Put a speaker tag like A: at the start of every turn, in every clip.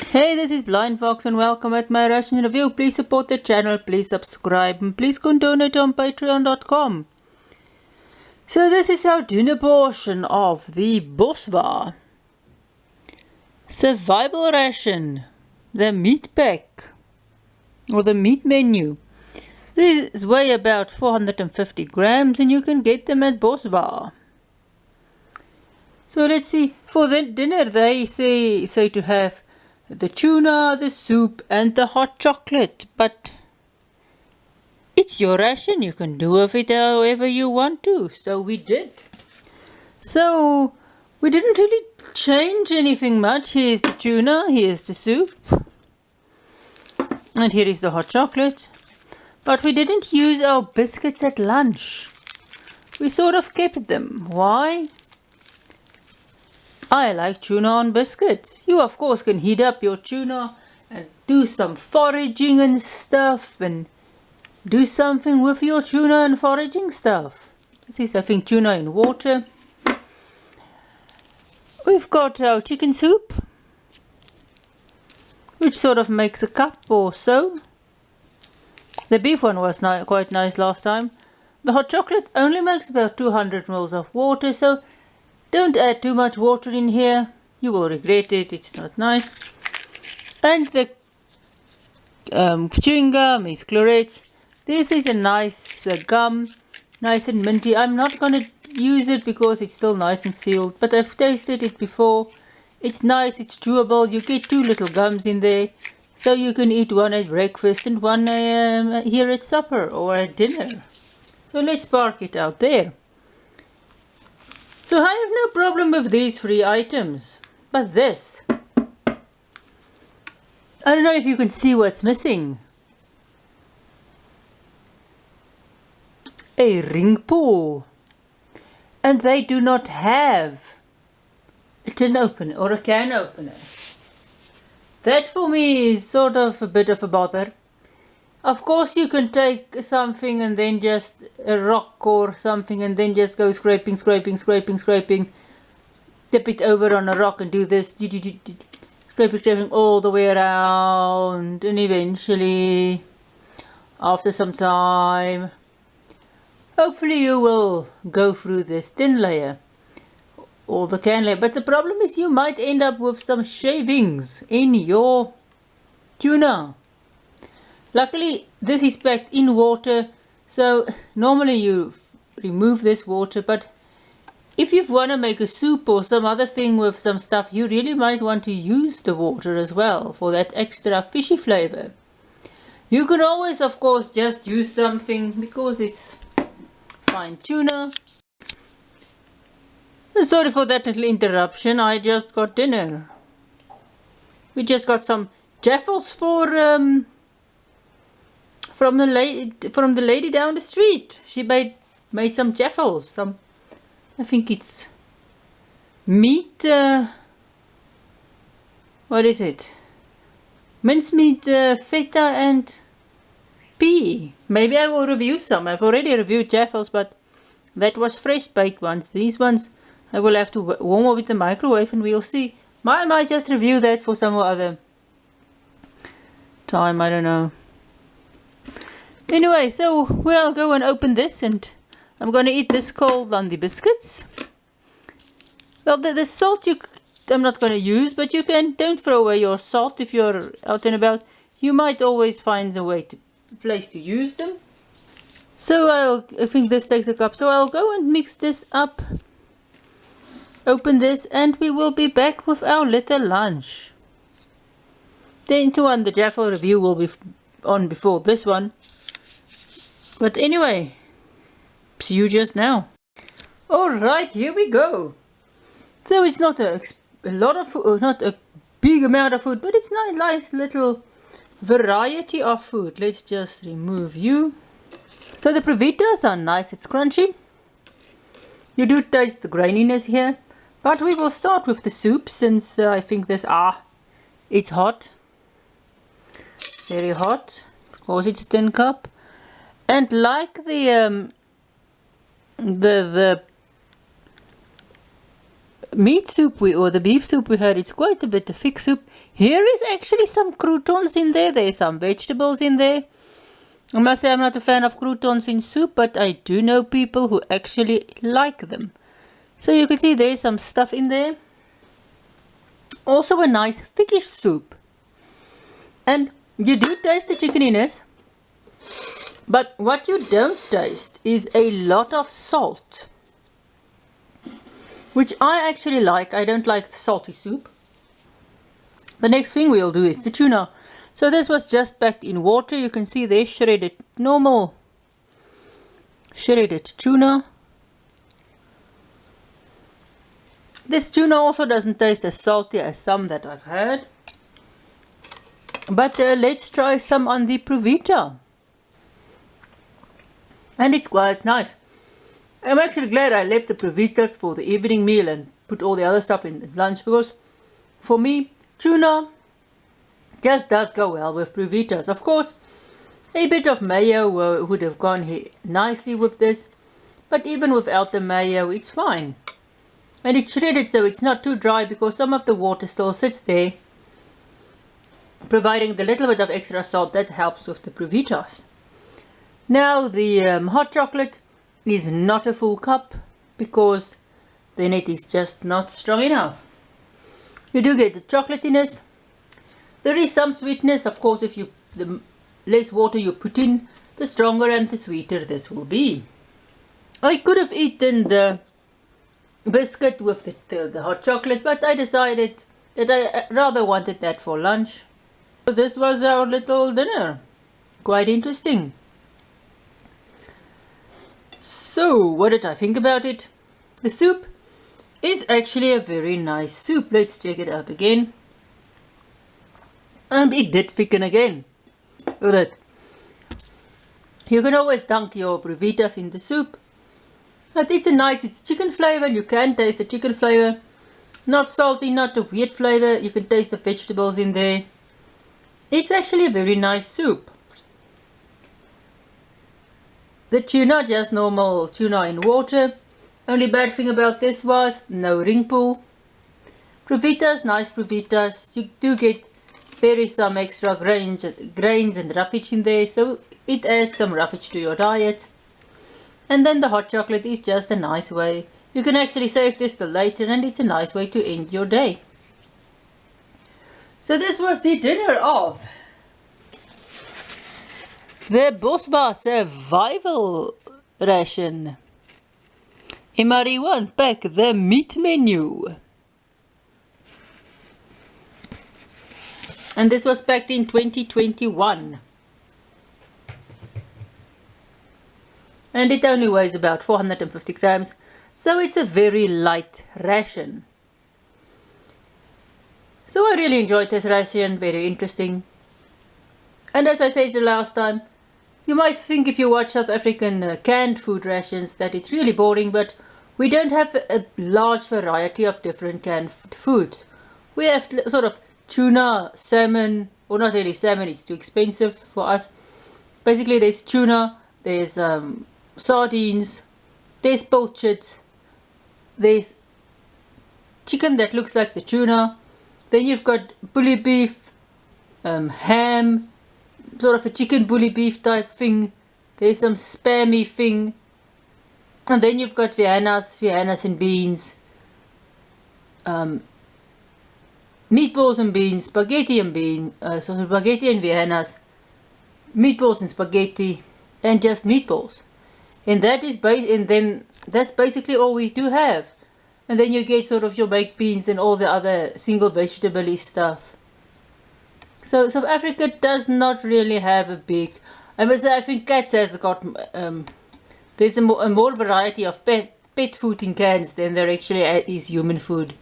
A: Hey, this is BlindFox and welcome at my Ration review. Please support the channel, please subscribe, and please go donate on patreon.com. So this is our dinner portion of the Boswa Survival Ration, the meat pack, or the meat menu. These weigh about 450 grams and you can get them at Boswa. So let's see, for the dinner they say to have the tuna, the soup and the hot chocolate, but it's your ration, you can do with it however you want to. So we did. So we didn't really change anything much. Here's the tuna, here's the soup, and here is the hot chocolate. But we didn't use our biscuits at lunch. We sort of kept them. Why? I like tuna on biscuits. You of course can heat up your tuna and do some foraging and stuff and do something with your tuna and foraging stuff. This is, I think, tuna in water. We've got our chicken soup, which sort of makes a cup or so. The beef one was quite nice last time. The hot chocolate only makes about 200 ml of water, so don't add too much water in here. You will regret it. It's not nice. And the chewing gum is Clorets. This is a nice gum, nice and minty. I'm not going to use it because it's still nice and sealed, but I've tasted it before. It's nice, it's chewable. You get two little gums in there, so you can eat one at breakfast and one here at supper or at dinner. So let's park it out there. So I have no problem with these three items, but this, I don't know if you can see what's missing. A ring pull, and they do not have a tin opener or a can opener. That for me is sort of a bit of a bother. Of course you can take something and then just a rock or something and then just go scraping, tip it over on a rock and do this, scraping all the way around, and eventually, after some time, hopefully you will go through this thin layer or the can layer. But the problem is you might end up with some shavings in your tuna. Luckily this is packed in water, so normally you remove this water, but if you want to make a soup or some other thing with some stuff, you really might want to use the water as well for that extra fishy flavor. You can always of course just use something because it's fine tuna. Sorry for that little interruption, I just got dinner. We just got some jaffles for from the lady down the street. She made some jaffles. I think it's meat. What is it? Mincemeat, feta, and pea. Maybe I will review some. I've already reviewed jaffles, but that was fresh baked ones. These ones I will have to warm up in the microwave, and we'll see. I might just review that for some other time. I don't know. Anyway, so we'll go and open this, and I'm going to eat this cold on the biscuits. Well, the salt I'm not going to use, but you don't throw away your salt if you're out and about. You might always find a place to use them. So I think this takes a cup, so I'll go and mix this up. Open this, and we will be back with our little lunch. The Jaffle review will be on before this one. But anyway, see you just now. Alright, here we go. So it's not a lot of food, not a big amount of food, but it's not a nice little variety of food. Let's just remove you. So the Provitas are nice, it's crunchy. You do taste the graininess here. But we will start with the soup since I think this, it's hot. Very hot. Of course it's a tin cup. And like the meat soup or the beef soup we had, it's quite a bit of thick soup. Here is actually some croutons in there. There's some vegetables in there. I must say I'm not a fan of croutons in soup, but I do know people who actually like them. So you can see there's some stuff in there. Also a nice thickish soup. And you do taste the chicken in it. But what you don't taste is a lot of salt. Which I actually like. I don't like salty soup. The next thing we'll do is the tuna. So this was just packed in water. You can see there shredded, normal shredded tuna. This tuna also doesn't taste as salty as some that I've had. But let's try some on the Provita. And it's quite nice. I'm actually glad I left the Provitas for the evening meal and put all the other stuff in lunch, because for me, tuna just does go well with Provitas. Of course, a bit of mayo would have gone nicely with this, but even without the mayo, it's fine. And it's shredded so it's not too dry, because some of the water still sits there, providing the little bit of extra salt that helps with the Provitas. Now the hot chocolate is not a full cup, because then it is just not strong enough. You do get the chocolatiness. There is some sweetness, of course. If the less water you put in, the stronger and the sweeter this will be. I could have eaten the biscuit with the hot chocolate, but I decided that I rather wanted that for lunch. So this was our little dinner. Quite interesting. So, what did I think about it? The soup is actually a very nice soup. Let's check it out again. And it did thicken again. Look at it. You can always dunk your Provitas in the soup. But it's chicken flavor. You can taste the chicken flavor. Not salty, not a weird flavor. You can taste the vegetables in there. It's actually a very nice soup. The tuna, just normal tuna in water. Only bad thing about this was no ring pull. Provitas, nice Provitas. You do get some extra grains and roughage in there, so it adds some roughage to your diet. And then the hot chocolate is just a nice way. You can actually save this till later, and it's a nice way to end your day. So this was the dinner of the Boswa Survival Ration. MRE 1 pack, the meat menu. And this was packed in 2021. And it only weighs about 450 grams. So it's a very light ration. So I really enjoyed this ration, very interesting. And as I said the last time, you might think if you watch South African canned food rations that it's really boring, but we don't have a large variety of different canned foods. We have sort of tuna, salmon, or not really salmon, it's too expensive for us. Basically there's tuna, there's sardines, there's pilchards, there's chicken that looks like the tuna, then you've got bully beef, ham, sort of a chicken bully beef type thing, there's some spammy thing, and then you've got Viennas and beans, meatballs and beans, spaghetti and spaghetti and Viennas, meatballs and spaghetti, and just meatballs. And that is that's basically all we do have. And then you get sort of your baked beans and all the other single vegetable stuff. So South Africa does not really have a big, I must say, I think Cats has got, there's a more variety of pet food in cans than there actually is human food.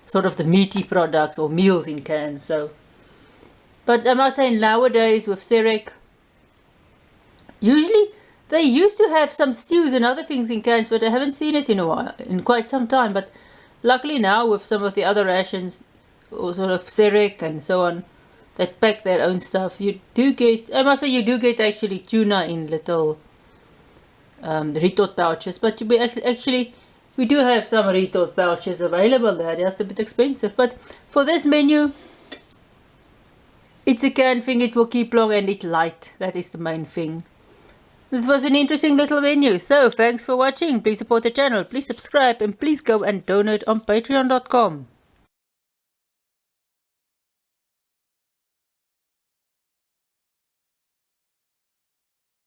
A: Sort of the meaty products or meals in cans. So, but I must say nowadays with Serek, usually they used to have some stews and other things in cans, but I haven't seen it in quite some time. But luckily now with some of the other rations, or sort of Serek and so on, that pack their own stuff, you do get, I must say you do get actually tuna in little retort pouches, but actually We do have some retort pouches available. They're just a bit expensive, but for this menu, it's a canned thing, it will keep long, and it's light. That is the main thing. This was an interesting little menu, so thanks for watching. Please support the channel, please subscribe, and please go and donate on patreon.com.